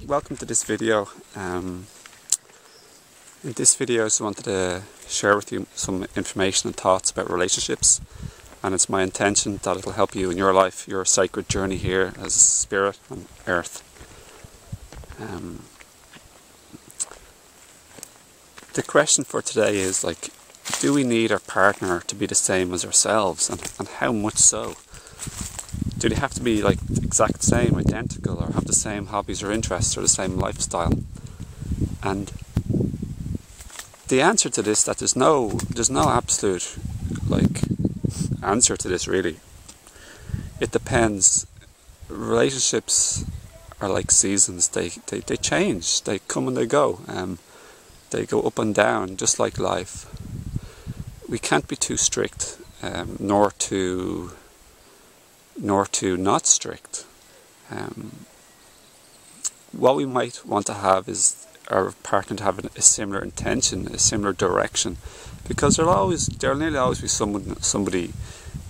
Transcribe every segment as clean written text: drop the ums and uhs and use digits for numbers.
welcome to this video. In this video I just wanted to share with you some information and thoughts about relationships, and it's my intention that it'll help you in your life, your sacred journey here as a spirit on earth. The question for today is, do we need our partner to be the same as ourselves, and how much so? Do they have to be exact same, identical, or have the same hobbies or interests or the same lifestyle? And the answer to this, that there's no absolute answer to this really. It depends. Relationships are like seasons. They change. They come and they go. They go up and down, just like life. We can't be too strict, nor too not strict. What we might want to have is our partner to have a similar intention, a similar direction, because there'll nearly always be somebody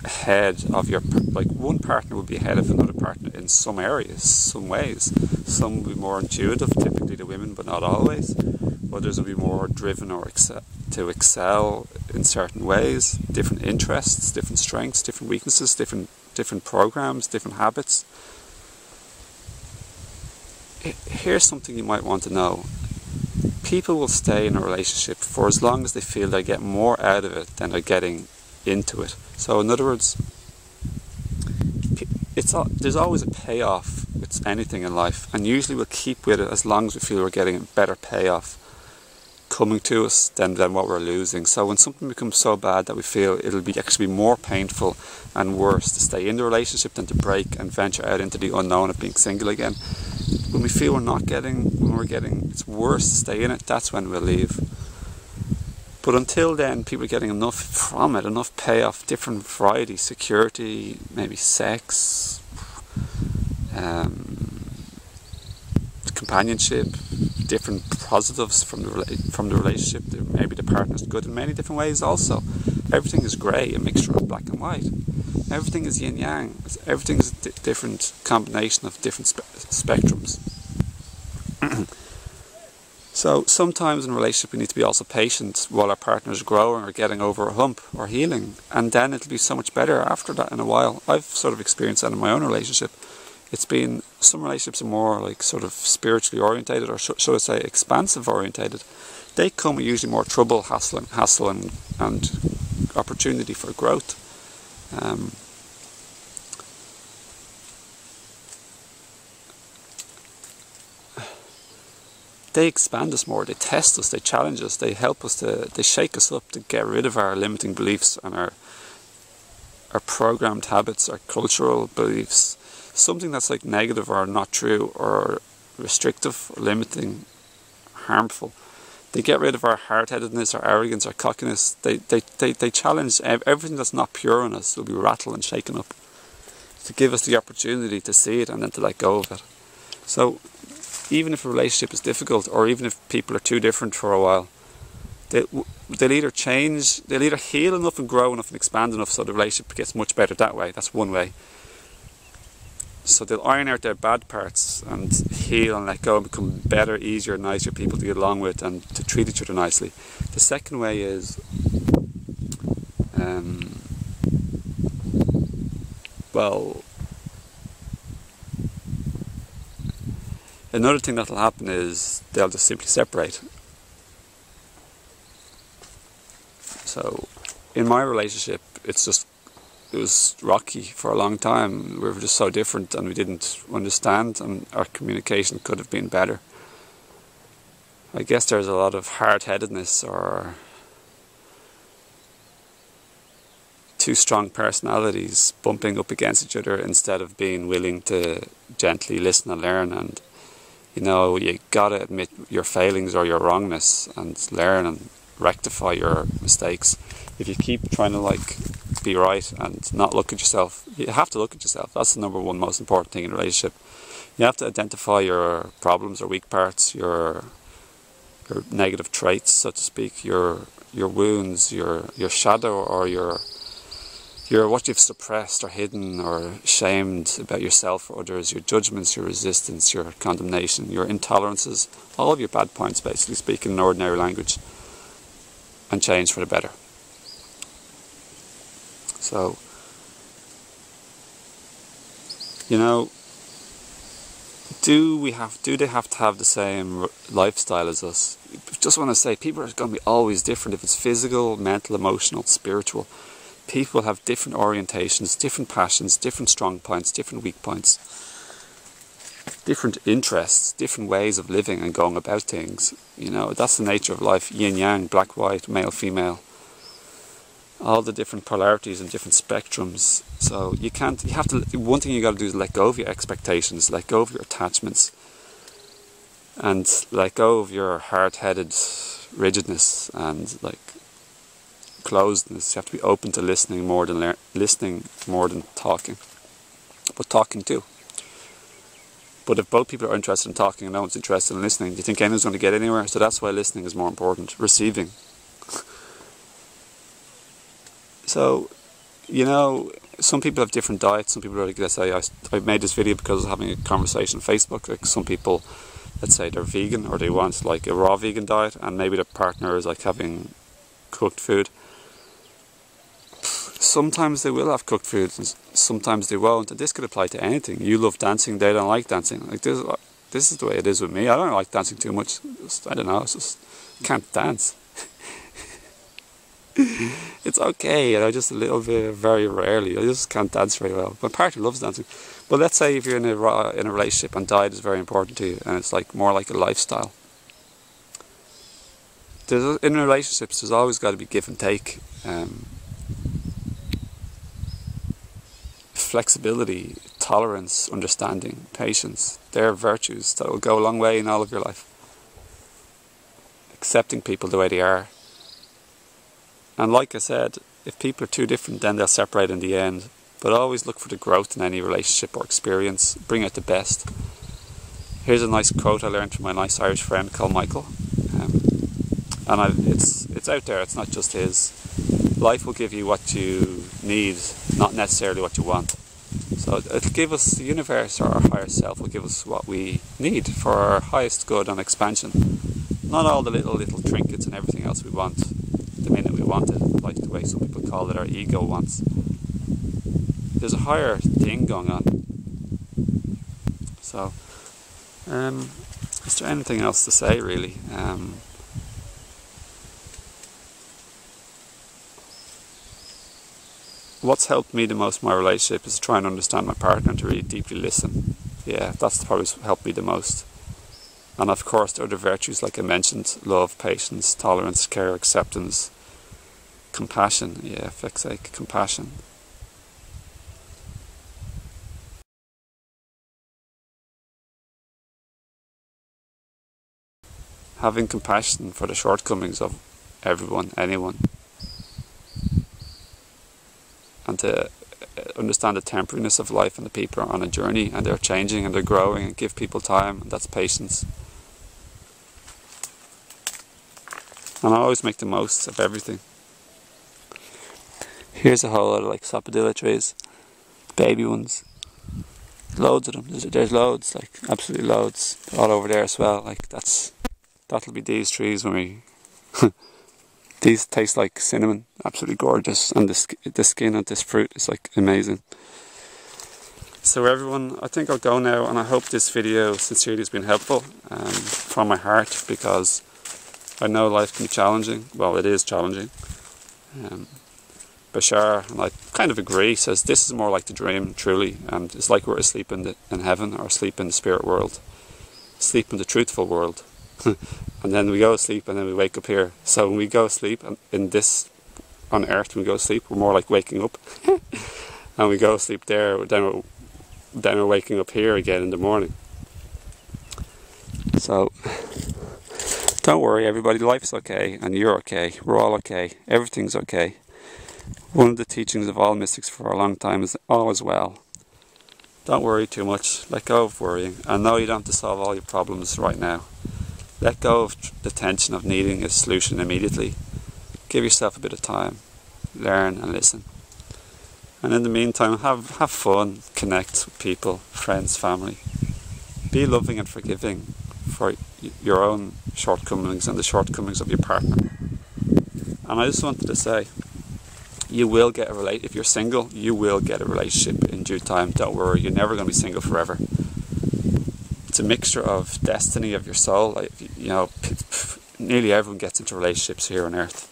ahead of your, one partner will be ahead of another partner in some areas, some ways. Some will be more intuitive, typically the women, but not always. Others will be more driven or excel in certain ways, different interests, different strengths, different weaknesses, different programs, different habits. Here's something you might want to know. People will stay in a relationship for as long as they feel they get more out of it than they're getting into it. So in other words, there's always a payoff with anything in life, and usually we'll keep with it as long as we feel we're getting a better payoff coming to us than what we're losing. So when something becomes so bad that we feel it'll be actually more painful and worse to stay in the relationship than to break and venture out into the unknown of being single again, when we feel it's worse to stay in it, that's when we'll leave. But until then, people are getting enough from it, enough payoff, different variety, security, maybe sex, companionship, different positives from the relationship. Maybe the partner's good in many different ways also. Everything is grey, a mixture of black and white. Everything is yin yang. Everything is a different combination of different spectrums. So sometimes in a relationship we need to be also patient while our partner is growing or getting over a hump or healing, and then it'll be so much better after that in a while. I've sort of experienced that in my own relationship. It's been, some relationships are more sort of spiritually orientated, or should I say expansive orientated. They come with usually more trouble, hassle and opportunity for growth. They expand us more, they test us, they challenge us, they help us they shake us up to get rid of our limiting beliefs and our programmed habits, our cultural beliefs. Something that's negative or not true or restrictive, or limiting, harmful. They get rid of our hard-headedness, our arrogance, our cockiness. They challenge everything that's not pure in us. Will be rattled and shaken up to give us the opportunity to see it and then to let go of it. So even if a relationship is difficult, or even if people are too different for a while, they'll either change, they'll either heal enough and grow enough and expand enough so the relationship gets much better that way. That's one way. So they'll iron out their bad parts and heal and let go and become better, easier, nicer people to get along with and to treat each other nicely. The second way is, another thing that'll happen is they'll just simply separate. So in my relationship, it was rocky for a long time. We were just so different and we didn't understand, and our communication could have been better. I guess there's a lot of hard-headedness or two strong personalities bumping up against each other instead of being willing to gently listen and learn. And you gotta admit your failings or your wrongness and learn and rectify your mistakes. If you keep trying to be right and not look at yourself, you have to look at yourself. That's the number one most important thing in a relationship. You have to identify your problems or weak parts, your negative traits, so to speak, your wounds, your shadow, or your what you've suppressed or hidden or shamed about yourself or others, your judgments, your resistance, your condemnation, your intolerances, all of your bad points, basically speaking in ordinary language, and change for the better. So, you know, do they have to have the same lifestyle as us? Just want to say, people are going to be always different. If it's physical, mental, emotional, spiritual, people have different orientations, different passions, different strong points, different weak points, different interests, different ways of living and going about things. You know, that's the nature of life. Yin yang, black white, male female, all the different polarities and different spectrums. So one thing you got to do is let go of your expectations, let go of your attachments, and let go of your hard-headed rigidness and like closedness. You have to be open to listening more than talking, but talking too. But if both people are interested in talking and no one's interested in listening, do you think anyone's going to get anywhere? So that's why listening is more important. Receiving. So, you know, some people have different diets. Some people are like, let's say, I made this video because I was having a conversation on Facebook. Like some people, let's say they're vegan or they want like a raw vegan diet, and maybe their partner is like having cooked food. Sometimes they will have cooked food, and sometimes they won't. And this could apply to anything. You love dancing, they don't like dancing. Like this is the way it is with me. I don't like dancing too much. I don't know. It's just can't dance. It's okay, you know, just a little bit, very rarely. I just can't dance very well. My partner loves dancing. But let's say if you're in a relationship and diet is very important to you, and it's like more like a lifestyle. In relationships, there's always got to be give and take. Flexibility, tolerance, understanding, patience. They're virtues that will go a long way in all of your life. Accepting people the way they are. And like I said, if people are too different, then they'll separate in the end. But always look for the growth in any relationship or experience. Bring out the best. Here's a nice quote I learned from my nice Irish friend called Michael. It's out there, it's not just his. Life will give you what you need, not necessarily what you want. So it'll give us, the universe or our higher self will give us what we need for our highest good and expansion. Not all the little trinkets and everything else we want the minute we want it, like the way some people call it our ego wants. There's a higher thing going on. So, is there anything else to say really? What's helped me the most in my relationship is to try and understand my partner and to really deeply listen. Yeah, that's probably helped me the most. And of course the other virtues like I mentioned, love, patience, tolerance, care, acceptance, compassion. Yeah, for fuck's sake, compassion. Having compassion for the shortcomings of everyone, anyone. And to understand the temporariness of life and the people are on a journey and they're changing and they're growing, and give people time, and that's patience. And I always make the most of everything. Here's a whole lot of like sapodilla trees, baby ones, loads of them. There's loads, like absolutely loads, all over there as well. Like that'll be these trees when we. These taste like cinnamon, absolutely gorgeous, and the skin of this fruit is like amazing. So everyone, I think I'll go now, and I hope this video sincerely has been helpful from my heart, because I know life can be challenging. Well, it is challenging. Bashar, and I kind of agree, says this is more like the dream, truly, and it's like we're asleep in heaven, or asleep in the spirit world, asleep in the truthful world. And then we go to sleep and then we wake up here. So when we go to sleep in this, on earth, when we go to sleep, we're more like waking up. And we go to sleep there, then we're waking up here again in the morning. So don't worry everybody, life's okay, and you're okay, we're all okay, everything's okay. One of the teachings of all mystics for a long time is all is well. Don't worry too much, let go of worrying. I know you don't have to solve all your problems right now. Let go of the tension of needing a solution immediately. Give yourself a bit of time. Learn and listen. And in the meantime, have fun, connect with people, friends, family. Be loving and forgiving for your own shortcomings and the shortcomings of your partner. And I just wanted to say, you will get if you're single, you will get a relationship in due time. Don't worry, you're never going to be single forever. It's a mixture of destiny of your soul. Like, you know, nearly everyone gets into relationships here on earth,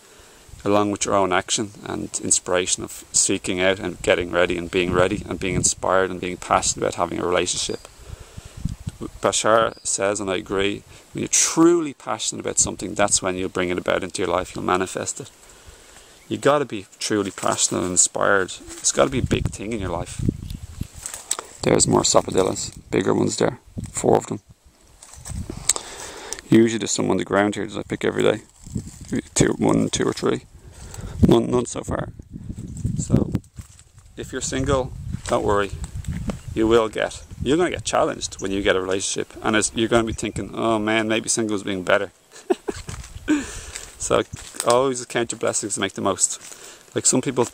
along with your own action and inspiration of seeking out and getting ready and being inspired and being passionate about having a relationship. Bashar says, and I agree, when you're truly passionate about something, that's when you'll bring it about into your life, you'll manifest it. You got to be truly passionate and inspired. It's got to be a big thing in your life. There's more sapodillas, bigger ones there, 4 of them. Usually there's some on the ground here that I pick every day. 1, 2 or 3. None so far. So if you're single, don't worry. You're going to get challenged when you get a relationship, and you're going to be thinking, oh man, maybe single is being better. So always count your blessings and make the most. Like some people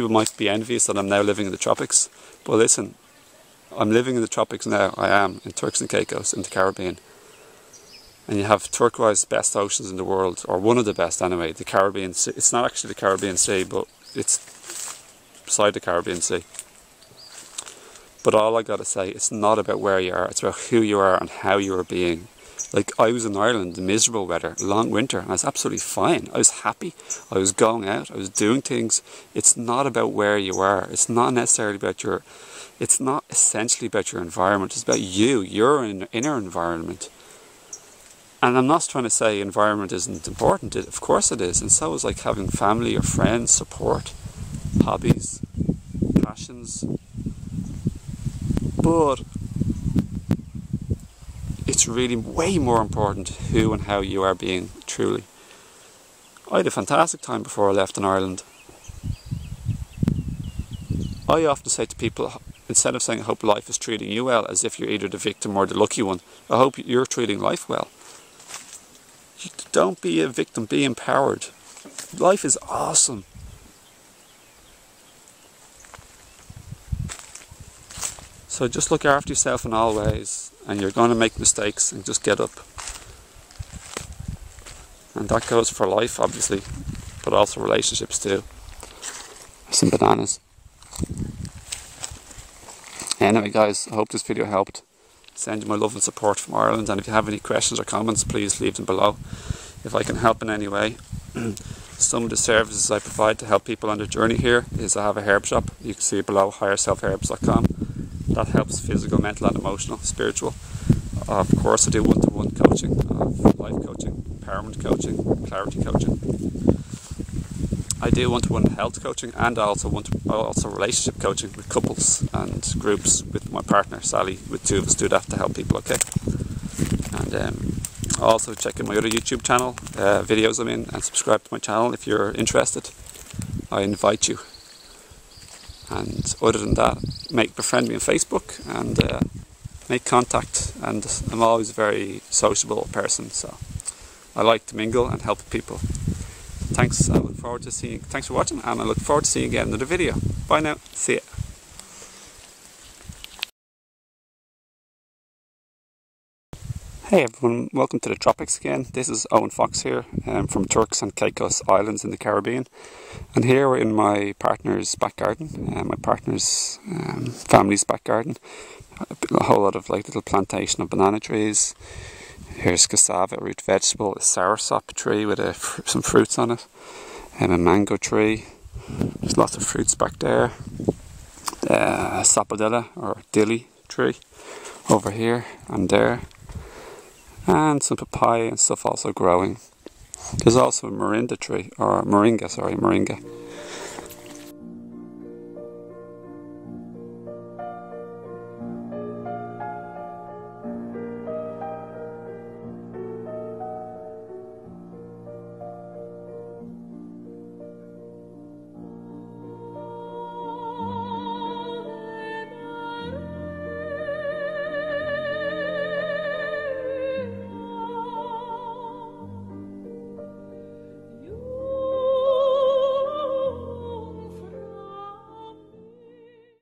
might be envious that I'm now living in the tropics, but listen, I'm living in the tropics now. I am in Turks and Caicos in the Caribbean, and you have turquoise best oceans in the world, or one of the best anyway. The Caribbean Sea. It's not actually the Caribbean Sea, but it's beside the Caribbean Sea. But all I gotta say, it's not about where you are, it's about who you are and how you are being. Like, I was in Ireland in miserable weather, long winter, and I was absolutely fine. I was happy, I was going out, I was doing things. It's not about where you are, it's not necessarily about it's not essentially about your environment, it's about you, your inner environment. And I'm not trying to say environment isn't important, of course it is, and so is like having family or friends, support, hobbies, passions. But it's really way more important who and how you are being truly. I had a fantastic time before I left in Ireland. I often say to people, instead of saying I hope life is treating you well, as if you're either the victim or the lucky one, I hope you're treating life well. Don't be a victim, be empowered. Life is awesome. So just look after yourself in all ways, and you're going to make mistakes, and just get up. And that goes for life, obviously, but also relationships too. Some bananas. Anyway guys, I hope this video helped. Send you my love and support from Ireland, and if you have any questions or comments, please leave them below. If I can help in any way. Some of the services I provide to help people on their journey here is I have a herb shop. You can see it below, higherselfherbs.com. That helps physical, mental and emotional, spiritual. Of course I do one-to-one coaching, life coaching, empowerment coaching, clarity coaching. I do one-to-one health coaching, and also relationship coaching with couples and groups with my partner Sally. With 2 of us do that to help people, okay? And also check in my other YouTube channel, videos I'm in, and subscribe to my channel if you're interested. I invite you. And other than that, befriend me on Facebook and make contact. And I'm always a very sociable person, so I like to mingle and help people. Thanks. I look forward to seeing. Thanks for watching, and I look forward to seeing you again in another video. Bye now. See ya. Hey everyone, welcome to the tropics again. This is Owen Fox here from Turks and Caicos Islands in the Caribbean, and here we're in my partner's back garden, my partner's family's back garden. A whole lot of like little plantation of banana trees. Here's cassava, a root vegetable, a soursop tree with some fruits on it, and a mango tree. There's lots of fruits back there. A sapodilla or dilly tree over here and there. And some papaya and stuff also growing. There's also a moringa tree, or moringa.